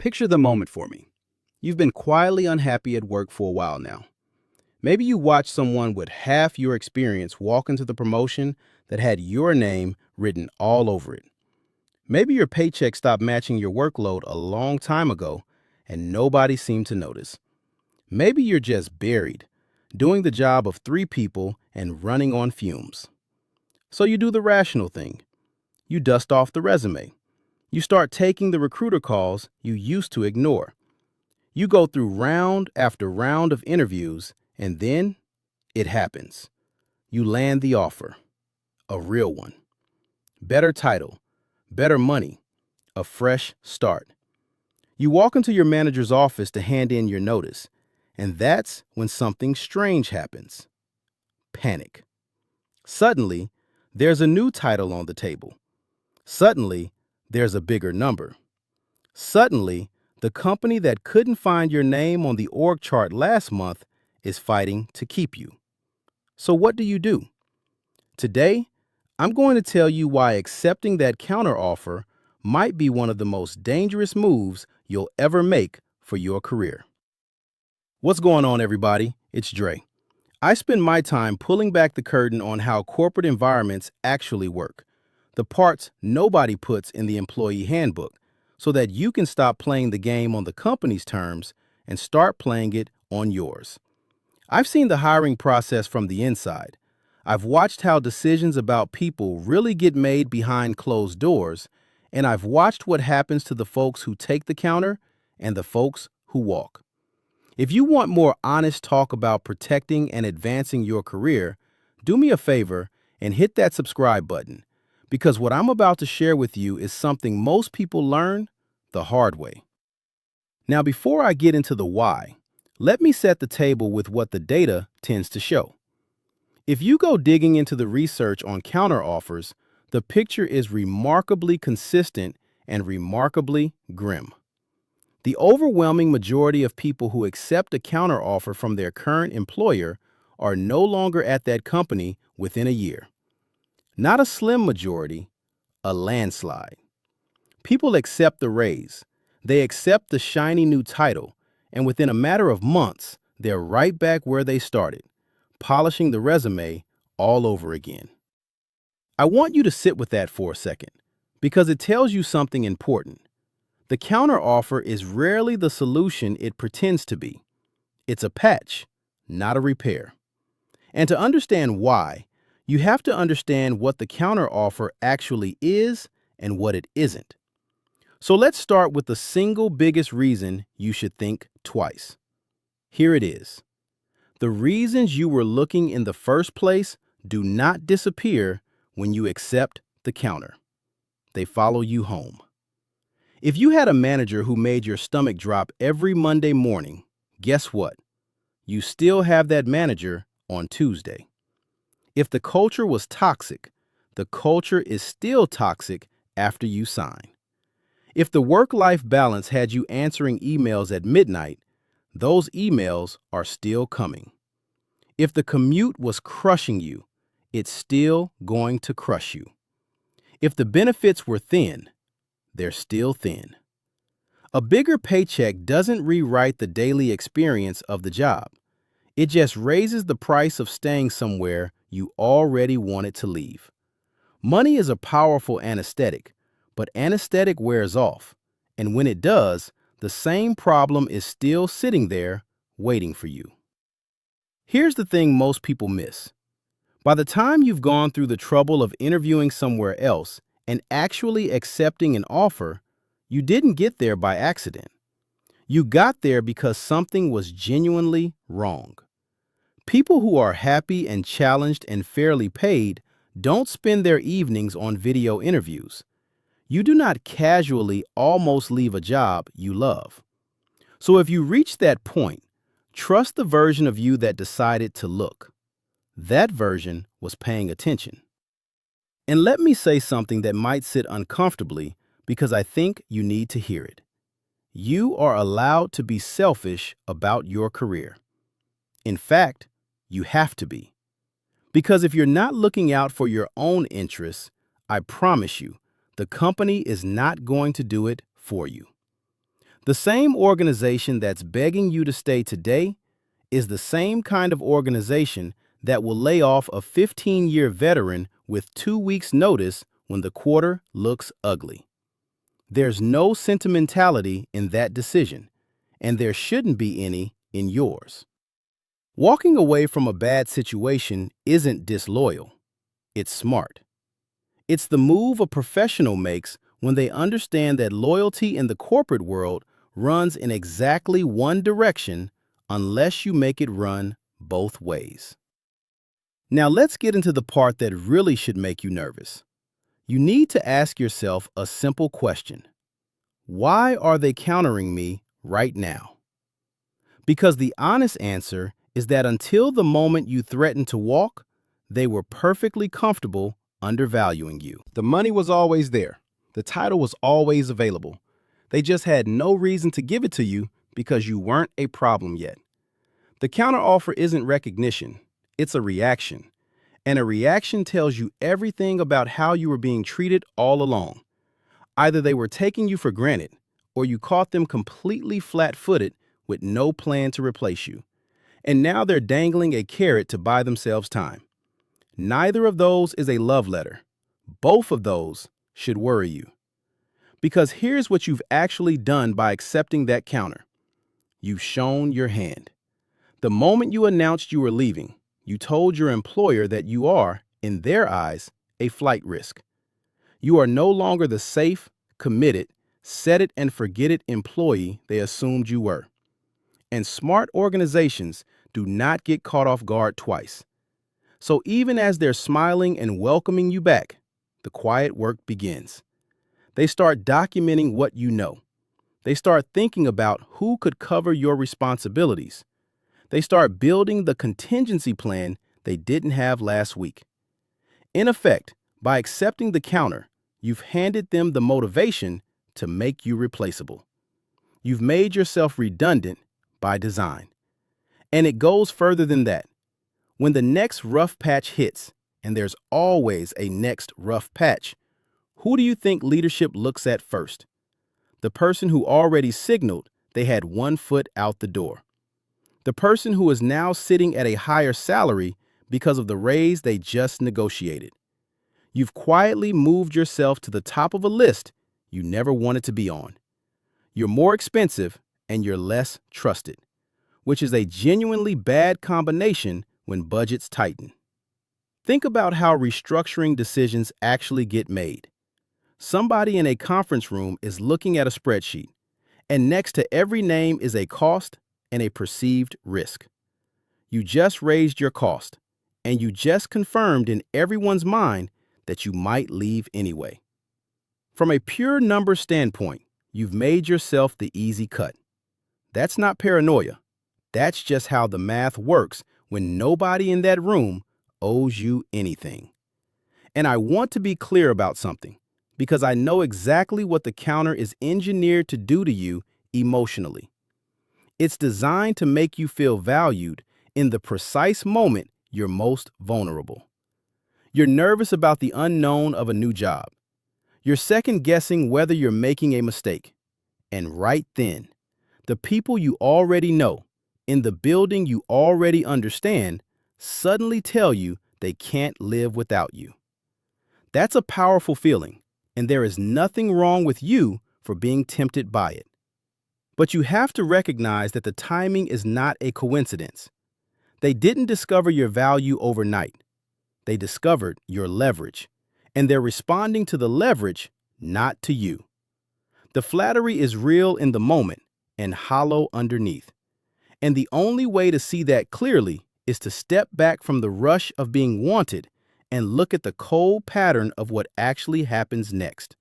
Picture the moment for me. You've been quietly unhappy at work for a while now. Maybe you watched someone with half your experience walk into the promotion that had your name written all over it. Maybe your paycheck stopped matching your workload a long time ago and nobody seemed to notice. Maybe you're just buried, doing the job of three people and running on fumes. So you do the rational thing. You dust off the resume. You start taking the recruiter calls you used to ignore. You go through round after round of interviews, and then it happens. You land the offer, a real one. Better title, better money, a fresh start. You walk into your manager's office to hand in your notice, and that's when something strange happens. Panic. Suddenly, there's a new title on the table. Suddenly, there's a bigger number. Suddenly, the company that couldn't find your name on the org chart last month is fighting to keep you. So what do? Today, I'm going to tell you why accepting that counteroffer might be one of the most dangerous moves you'll ever make for your career. What's going on, everybody? It's Dre. I spend my time pulling back the curtain on how corporate environments actually work, the parts nobody puts in the employee handbook, so that you can stop playing the game on the company's terms and start playing it on yours. I've seen the hiring process from the inside. I've watched how decisions about people really get made behind closed doors, and I've watched what happens to the folks who take the counter and the folks who walk. If you want more honest talk about protecting and advancing your career, do me a favor and hit that subscribe button, because what I'm about to share with you is something most people learn the hard way. Now, before I get into the why, let me set the table with what the data tends to show. If you go digging into the research on counteroffers, the picture is remarkably consistent and remarkably grim. The overwhelming majority of people who accept a counteroffer from their current employer are no longer at that company within a year. Not a slim majority, a landslide. People accept the raise, they accept the shiny new title, and within a matter of months, they're right back where they started, polishing the resume all over again. I want you to sit with that for a second, because it tells you something important. The counteroffer is rarely the solution it pretends to be. It's a patch, not a repair. And to understand why, you have to understand what the counteroffer actually is and what it isn't. So let's start with the single biggest reason you should think twice. Here it is. The reasons you were looking in the first place do not disappear when you accept the counter. They follow you home. If you had a manager who made your stomach drop every Monday morning, guess what? You still have that manager on Tuesday. If the culture was toxic, the culture is still toxic after you sign. If the work-life balance had you answering emails at midnight, those emails are still coming. If the commute was crushing you, it's still going to crush you. If the benefits were thin, they're still thin. A bigger paycheck doesn't rewrite the daily experience of the job. It just raises the price of staying somewhere you already wanted to leave. Money is a powerful anesthetic, but anesthetic wears off, and when it does, the same problem is still sitting there waiting for you. Here's the thing most people miss. By the time you've gone through the trouble of interviewing somewhere else and actually accepting an offer, you didn't get there by accident. You got there because something was genuinely wrong. People who are happy and challenged and fairly paid don't spend their evenings on video interviews. You do not casually almost leave a job you love. So if you reach that point, trust the version of you that decided to look. That version was paying attention. And let me say something that might sit uncomfortably because I think you need to hear it. You are allowed to be selfish about your career. In fact, you have to be. Because if you're not looking out for your own interests, I promise you, the company is not going to do it for you. The same organization that's begging you to stay today is the same kind of organization that will lay off a 15-year veteran with 2 weeks' notice when the quarter looks ugly. There's no sentimentality in that decision, and there shouldn't be any in yours. Walking away from a bad situation isn't disloyal. It's smart. It's the move a professional makes when they understand that loyalty in the corporate world runs in exactly one direction unless you make it run both ways. Now let's get into the part that really should make you nervous. You need to ask yourself a simple question. Why are they countering me right now? Because the honest answer is that until the moment you threatened to walk, they were perfectly comfortable undervaluing you. The money was always there. The title was always available. They just had no reason to give it to you because you weren't a problem yet. The counteroffer isn't recognition, it's a reaction. And a reaction tells you everything about how you were being treated all along. Either they were taking you for granted, or you caught them completely flat-footed with no plan to replace you. And now they're dangling a carrot to buy themselves time. Neither of those is a love letter. Both of those should worry you. Because here's what you've actually done by accepting that counter. You've shown your hand. The moment you announced you were leaving, you told your employer that you are, in their eyes, a flight risk. You are no longer the safe, committed, set-it-and-forget-it employee they assumed you were. And smart organizations do not get caught off guard twice. So even as they're smiling and welcoming you back, the quiet work begins. They start documenting what you know. They start thinking about who could cover your responsibilities. They start building the contingency plan they didn't have last week. In effect, by accepting the counter, you've handed them the motivation to make you replaceable. You've made yourself redundant by design. And it goes further than that. When the next rough patch hits, and there's always a next rough patch, who do you think leadership looks at first? The person who already signaled they had one foot out the door. The person who is now sitting at a higher salary because of the raise they just negotiated. You've quietly moved yourself to the top of a list you never wanted to be on. You're more expensive and you're less trusted, which is a genuinely bad combination when budgets tighten. Think about how restructuring decisions actually get made. Somebody in a conference room is looking at a spreadsheet, and next to every name is a cost and a perceived risk. You just raised your cost, and you just confirmed in everyone's mind that you might leave anyway. From a pure number standpoint, you've made yourself the easy cut. That's not paranoia. That's just how the math works when nobody in that room owes you anything. And I want to be clear about something, because I know exactly what the counter is engineered to do to you emotionally. It's designed to make you feel valued in the precise moment you're most vulnerable. You're nervous about the unknown of a new job. You're second-guessing whether you're making a mistake. And right then, the people you already know, in the building you already understand, suddenly tell you they can't live without you. That's a powerful feeling, and there is nothing wrong with you for being tempted by it. But you have to recognize that the timing is not a coincidence. They didn't discover your value overnight. They discovered your leverage, and they're responding to the leverage, not to you. The flattery is real in the moment and hollow underneath. And the only way to see that clearly is to step back from the rush of being wanted and look at the cold pattern of what actually happens next.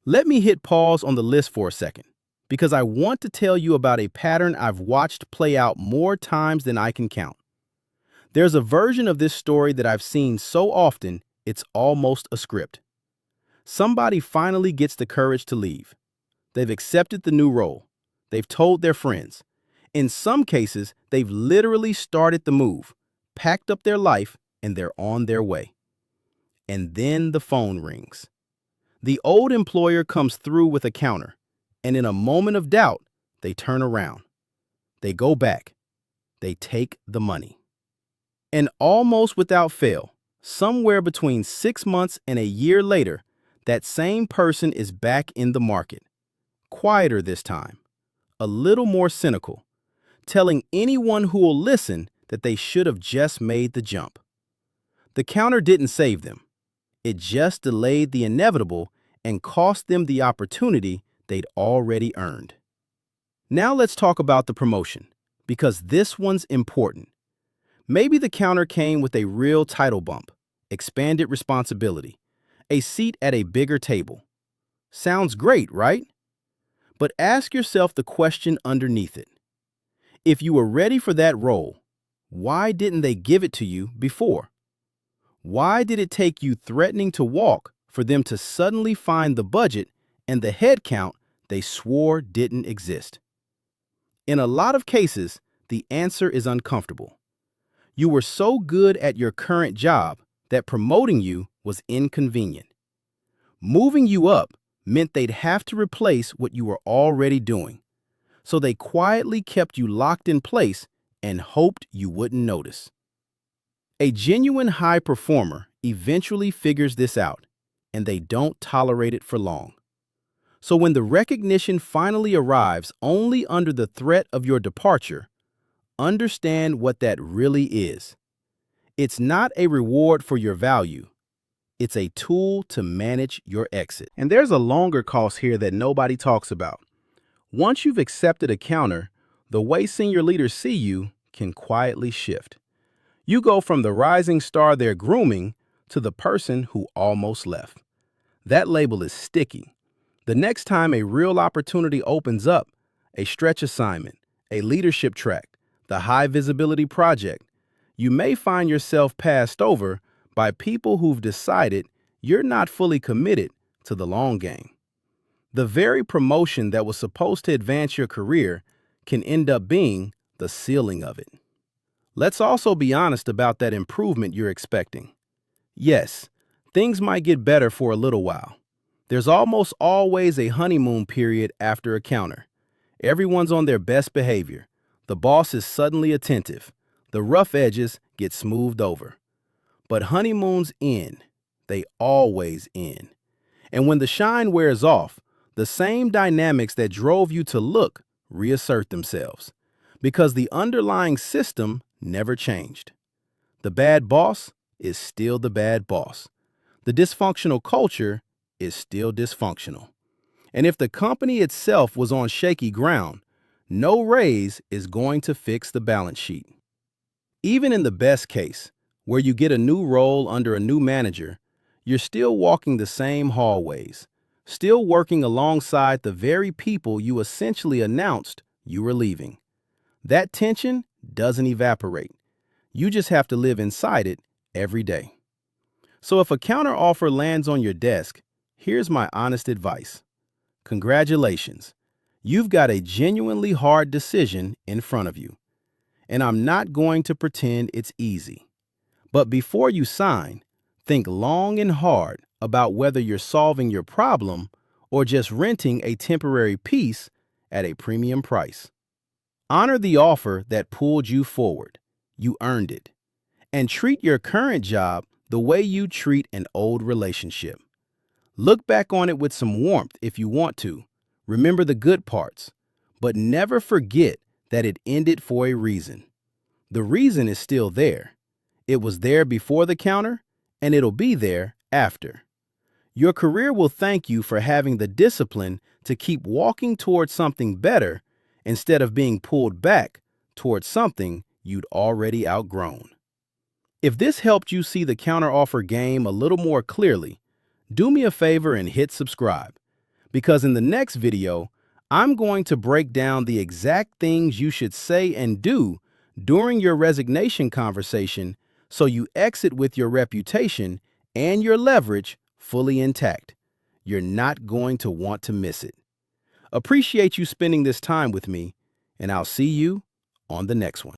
Let me hit pause on the list for a second, because I want to tell you about a pattern I've watched play out more times than I can count. There's a version of this story that I've seen so often, it's almost a script. Somebody finally gets the courage to leave. They've accepted the new role. They've told their friends. In some cases, they've literally started the move, packed up their life, and they're on their way. And then the phone rings. The old employer comes through with a counter, And in a moment of doubt, they turn around. They go back. They take the money. And almost without fail, somewhere between 6 months and a year later, that same person is back in the market. Quieter this time, a little more cynical, telling anyone who will listen that they should have just made the jump. The counter didn't save them. It just delayed the inevitable and cost them the opportunity they'd already earned. Now let's talk about the promotion, because this one's important. Maybe the counter came with a real title bump, expanded responsibility, a seat at a bigger table. Sounds great, right? But ask yourself the question underneath it. If you were ready for that role, why didn't they give it to you before? Why did it take you threatening to walk for them to suddenly find the budget and the head count they swore didn't exist? In a lot of cases, the answer is uncomfortable. You were so good at your current job that promoting you was inconvenient. Moving you up meant they'd have to replace what you were already doing. So they quietly kept you locked in place and hoped you wouldn't notice. A genuine high performer eventually figures this out, and they don't tolerate it for long. So when the recognition finally arrives only under the threat of your departure, understand what that really is. It's not a reward for your value. It's a tool to manage your exit. And there's a longer cost here that nobody talks about. Once you've accepted a counter, the way senior leaders see you can quietly shift. You go from the rising star they're grooming to the person who almost left. That label is sticky. The next time a real opportunity opens up, a stretch assignment, a leadership track, the high visibility project, you may find yourself passed over by people who've decided you're not fully committed to the long game. The very promotion that was supposed to advance your career can end up being the ceiling of it. Let's also be honest about that improvement you're expecting. Yes, things might get better for a little while. There's almost always a honeymoon period after a counter. Everyone's on their best behavior. The boss is suddenly attentive. The rough edges get smoothed over. But honeymoons end. They always end. And when the shine wears off, the same dynamics that drove you to look reassert themselves, because the underlying system never changed. The bad boss is still the bad boss. The dysfunctional culture is still dysfunctional. And if the company itself was on shaky ground, no raise is going to fix the balance sheet. Even in the best case, where you get a new role under a new manager, you're still walking the same hallways, still working alongside the very people you essentially announced you were leaving. That tension doesn't evaporate. You just have to live inside it every day. So if a counteroffer lands on your desk, here's my honest advice. Congratulations. You've got a genuinely hard decision in front of you. And I'm not going to pretend it's easy. But before you sign, think long and hard about whether you're solving your problem or just renting a temporary piece at a premium price. Honor the offer that pulled you forward. You earned it. And treat your current job the way you treat an old relationship. Look back on it with some warmth if you want to. Remember the good parts, but never forget that it ended for a reason. The reason is still there. It was there before the counter, and it'll be there after. Your career will thank you for having the discipline to keep walking towards something better instead of being pulled back towards something you'd already outgrown. If this helped you see the counteroffer game a little more clearly, do me a favor and hit subscribe, because in the next video, I'm going to break down the exact things you should say and do during your resignation conversation so you exit with your reputation and your leverage fully intact. You're not going to want to miss it. Appreciate you spending this time with me, and I'll see you on the next one.